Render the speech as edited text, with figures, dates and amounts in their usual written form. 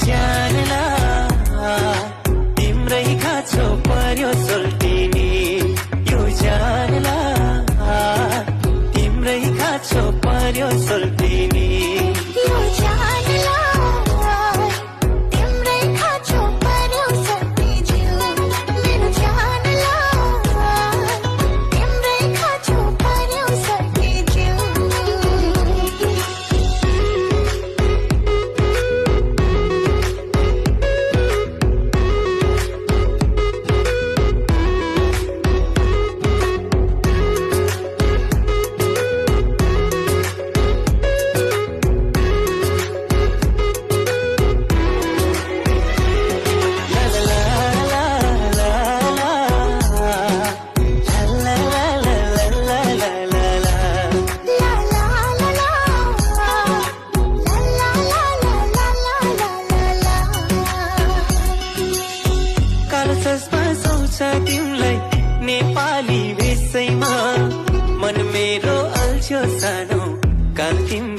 जानला तिम्रै खाँचो पर्यो सोल्टिनी यो जानला तिम्रै खाँचो पर्यो सोल्टिनी यो जानला तिम्रै खाँचो पर्यो सोल्टिनी मेरो जानला तिम्रै खाँचो पर्यो सोल्टिनी तिमलाई नेपाली विषयमा मन मेरो अल्छ्यो सानो काल तिम्रो